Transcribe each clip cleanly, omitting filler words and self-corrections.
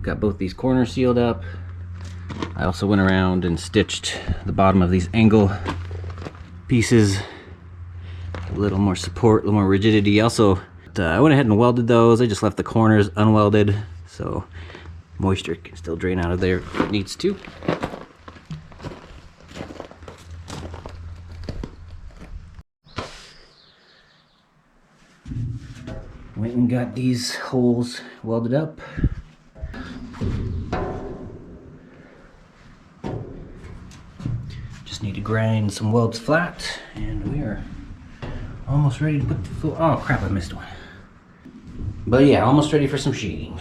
got both these corners sealed up. I also went around and stitched the bottom of these angle pieces, a little more support, a little more rigidity. Also, I went ahead and welded those. I just left the corners unwelded, so moisture can still drain out of there if it needs to. Went and got these holes welded up. Just need to grind some welds flat, and we are almost ready to put the full. Oh crap, I missed one. But yeah, almost ready for some sheeting.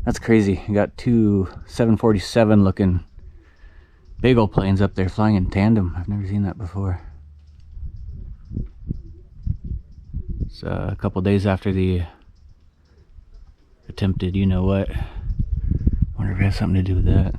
That's crazy. You got two 747 looking big old planes up there flying in tandem. I've never seen that before. It's a couple days after the attempted you know what. Wonder if it has something to do with that.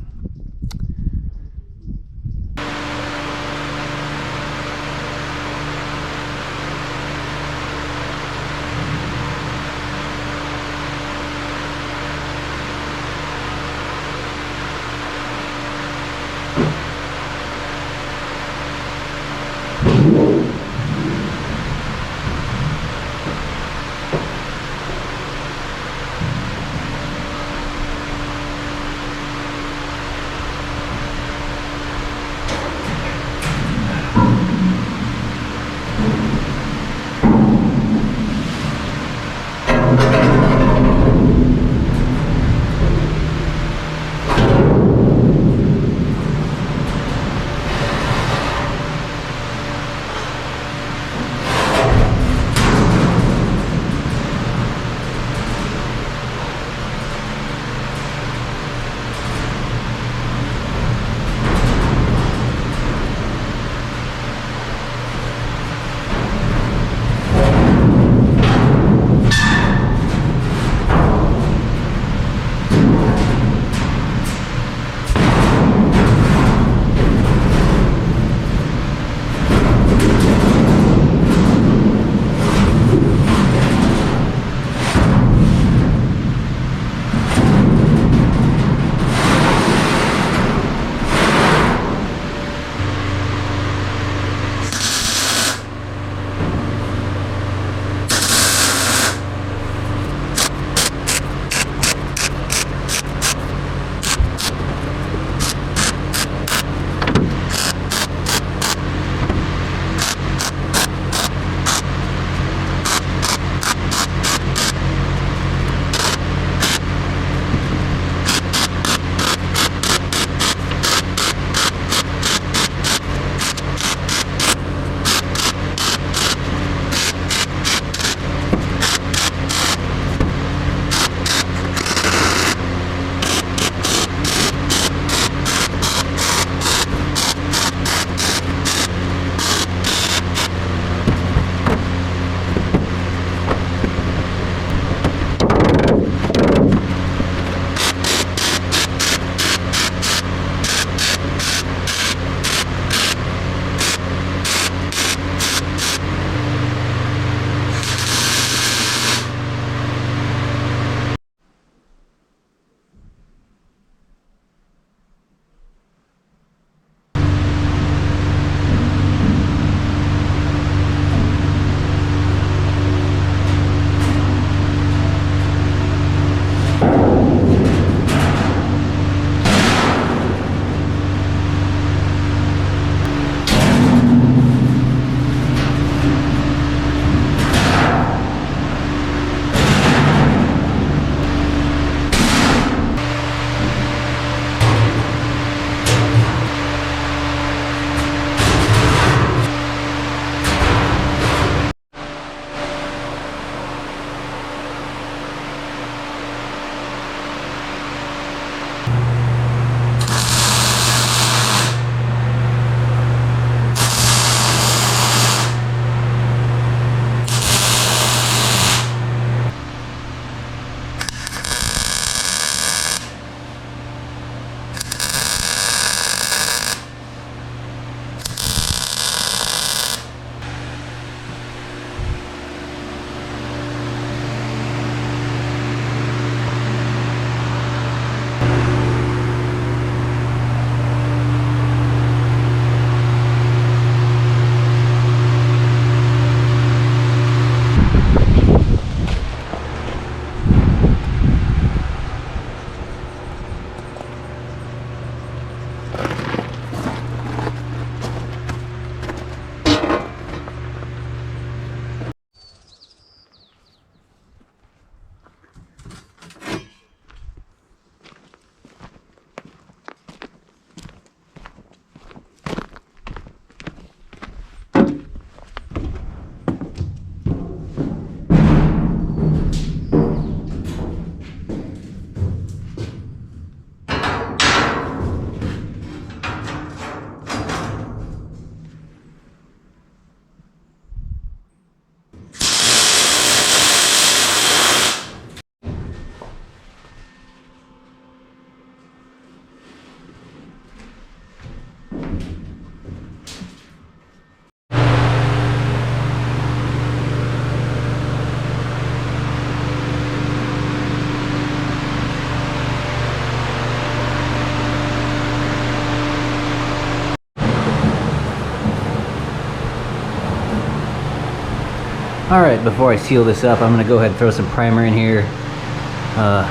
All right, before I seal this up, I'm gonna go ahead and throw some primer in here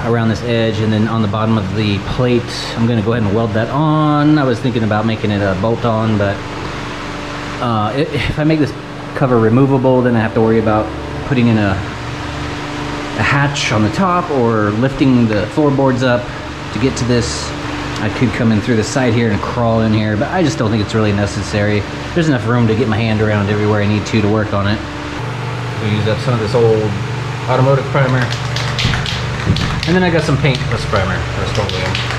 around this edge, and then on the bottom of the plate, I'm gonna go ahead and weld that on. I was thinking about making it a bolt-on, but if I make this cover removable, then I have to worry about putting in a hatch on the top or lifting the floorboards up to get to this. I could come in through the side here and crawl in here, but I just don't think it's really necessary. There's enough room to get my hand around everywhere I need to work on it. We use up some of this old automotive primer. And then I got some paintless primer, Rust-Oleum.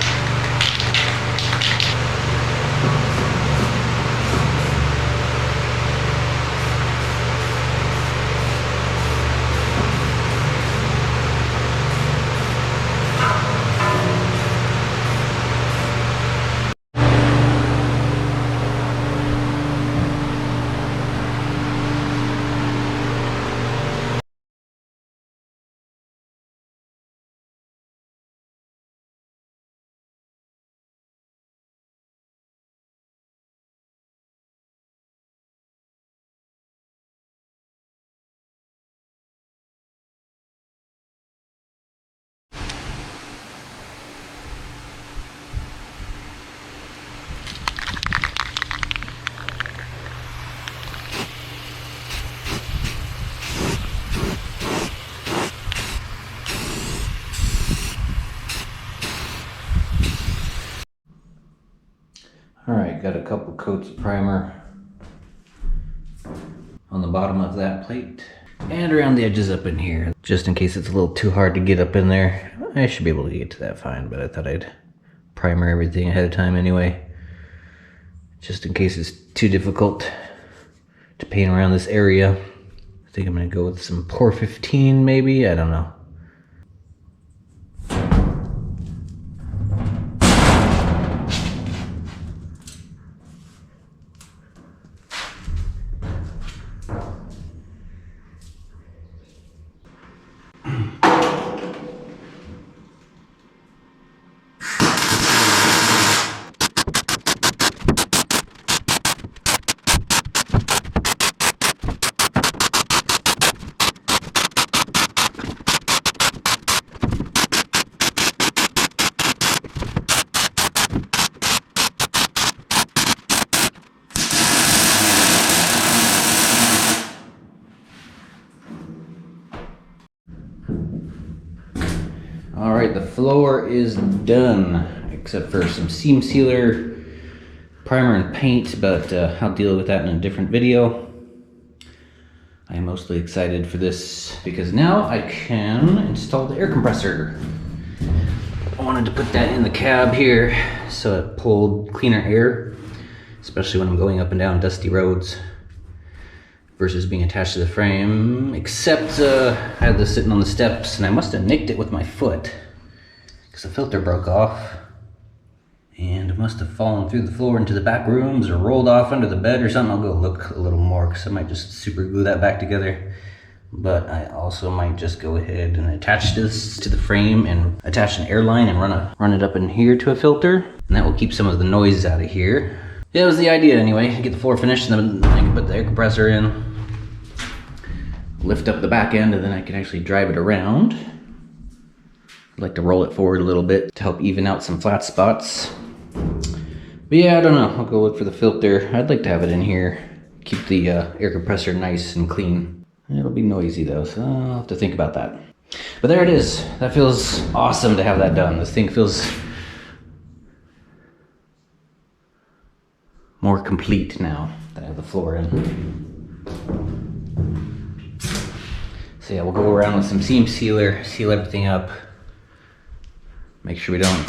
Alright, got a couple coats of primer on the bottom of that plate and around the edges up in here, just in case it's a little too hard to get up in there. I should be able to get to that fine, but I thought I'd primer everything ahead of time anyway, just in case it's too difficult to paint around this area. I think I'm gonna go with some Pour 15 maybe, I don't know. All right, the floor is done, except for some seam sealer, primer and paint, but I'll deal with that in a different video. I am mostly excited for this because now I can install the air compressor. I wanted to put that in the cab here so it pulled cleaner air, especially when I'm going up and down dusty roads, versus being attached to the frame, except I had this sitting on the steps and I must have nicked it with my foot because the filter broke off and it must have fallen through the floor into the back rooms or rolled off under the bed or something. I'll go look a little more because I might just super glue that back together. But I also might just go ahead and attach this to the frame and attach an air line and run it up in here to a filter, and that will keep some of the noise out of here. Yeah, that was the idea anyway. Get the floor finished and then I can put the air compressor in, lift up the back end, and then I can actually drive it around. I'd like to roll it forward a little bit to help even out some flat spots. But yeah, I don't know. I'll go look for the filter. I'd like to have it in here. Keep the air compressor nice and clean. It'll be noisy though, so I'll have to think about that. But there it is. That feels awesome to have that done. This thing feels more complete now that I have the floor in. So yeah, we'll go around with some seam sealer, seal everything up. Make sure we don't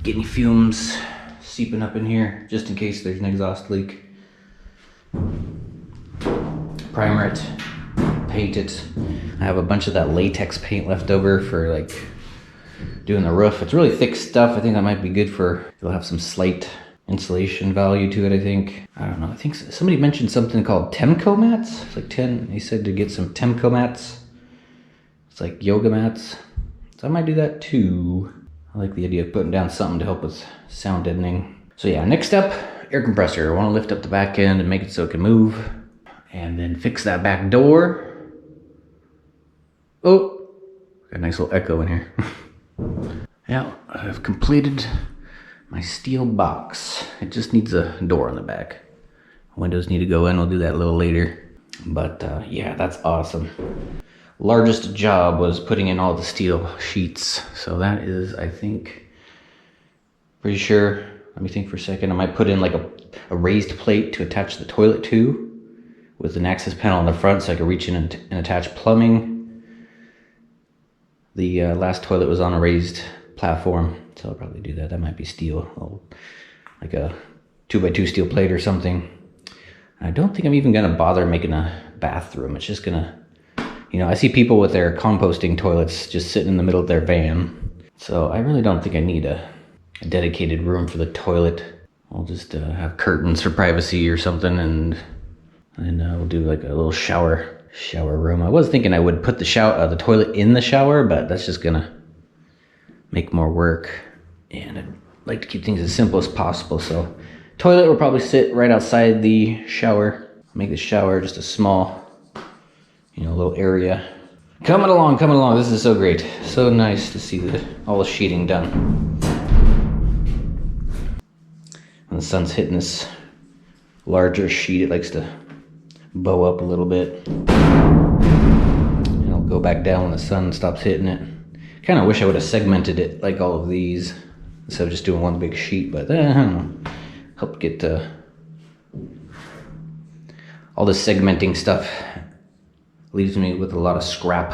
get any fumes seeping up in here, just in case there's an exhaust leak. Primer it, paint it. I have a bunch of that latex paint left over for like doing the roof. It's really thick stuff. I think that might be good for, it'll have some slight insulation value to it, I think. I don't know, I think somebody mentioned something called Temco mats. It's like he said to get some Temco mats. It's like yoga mats. So I might do that too. I like the idea of putting down something to help with sound deadening. So yeah, next up, air compressor. I want to lift up the back end and make it so it can move. And then fix that back door. Oh, got a nice little echo in here. Yeah, I've completed my steel box. It just needs a door on the back. Windows need to go in, we'll do that a little later. But yeah, that's awesome. Largest job was putting in all the steel sheets. So that is, I think, pretty sure, let me think for a second. I might put in like a raised plate to attach the toilet to with an access panel on the front so I could reach in and attach plumbing. The last toilet was on a raised platform, so I'll probably do that. That might be steel, like a 2x2 steel plate or something. I don't think I'm even gonna bother making a bathroom. It's just gonna, you know, I see people with their composting toilets just sitting in the middle of their van. So I really don't think I need a dedicated room for the toilet. I'll just have curtains for privacy or something, and we'll do like a little shower room. I was thinking I would put the toilet in the shower, but that's just gonna make more work. And I'd like to keep things as simple as possible. So toilet will probably sit right outside the shower. Make the shower just a small, you know, little area. Coming along. This is so great. So nice to see all the sheeting done. When the sun's hitting this larger sheet, it likes to bow up a little bit. And it'll go back down when the sun stops hitting it. Kind of wish I would have segmented it like all of these instead of just doing one big sheet, but I don't know. Help get all the segmenting stuff leaves me with a lot of scrap,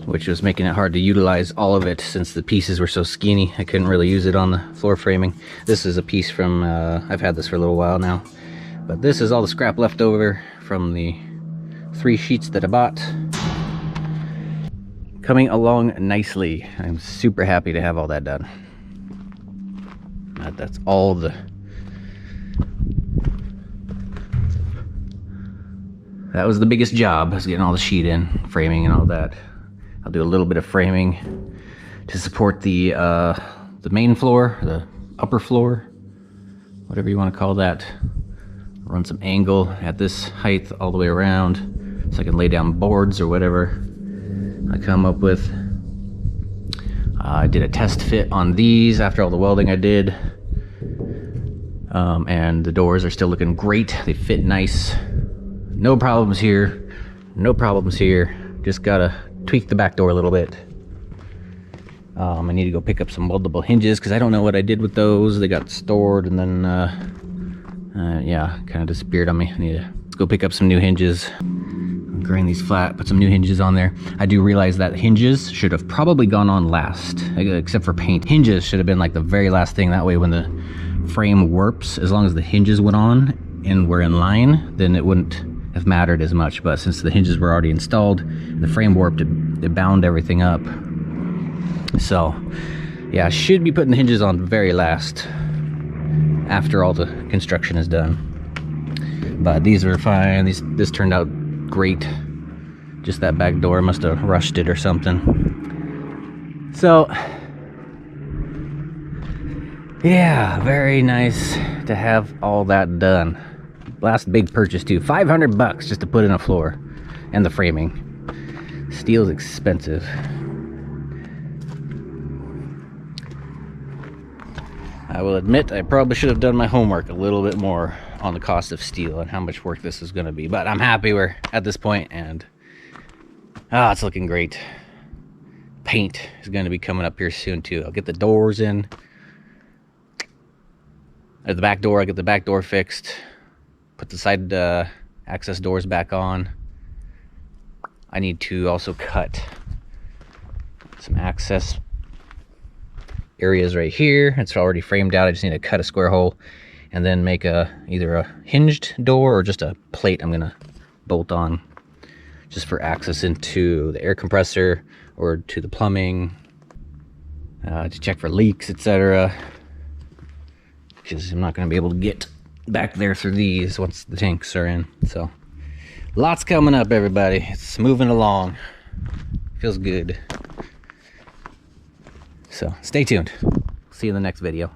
which was making it hard to utilize all of it since the pieces were so skinny. I couldn't really use it on the floor framing. This is a piece from, I've had this for a little while now, but this is all the scrap left over from the 3 sheets that I bought. Coming along nicely. I'm super happy to have all that done. That's all the... That was the biggest job, was getting all the sheet in, framing and all that. I'll do a little bit of framing to support the main floor, the upper floor, whatever you want to call that. Run some angle at this height all the way around so I can lay down boards or whatever I come up with. I did a test fit on these after all the welding I did. And the doors are still looking great. They fit nice. No problems here. No problems here. Just gotta tweak the back door a little bit. I need to go pick up some weldable hinges because I don't know what I did with those. They got stored and then, yeah, kind of disappeared on me. I need to go pick up some new hinges. Grind these flat, put some new hinges on there. I do realize that hinges should have probably gone on last, except for paint. Hinges should have been like the very last thing. That way when the frame warps, as long as the hinges went on and were in line, then it wouldn't have mattered as much. But since the hinges were already installed, the frame warped, it bound everything up. So yeah, I should be putting the hinges on very last after all the construction is done. But these are fine. This turned out great. Just that back door must have rushed it or something. So yeah, very nice to have all that done. Last big purchase too, $500 just to put in a floor and the framing. Steel's expensive. I will admit I probably should have done my homework a little bit more on the cost of steel and how much work this is going to be, but I'm happy we're at this point, and it's looking great. Paint is going to be coming up here soon too. I'll get the doors in. At the back door, I get the back door fixed. Put the side access doors back on. I need to also cut some access areas right here. It's already framed out. I just need to cut a square hole and then make either a hinged door or just a plate I'm gonna bolt on just for access into the air compressor or to the plumbing, to check for leaks, etc. Because I'm not gonna be able to get back there through these once the tanks are in. So lots coming up, everybody. It's moving along. Feels good. So stay tuned. See you in the next video.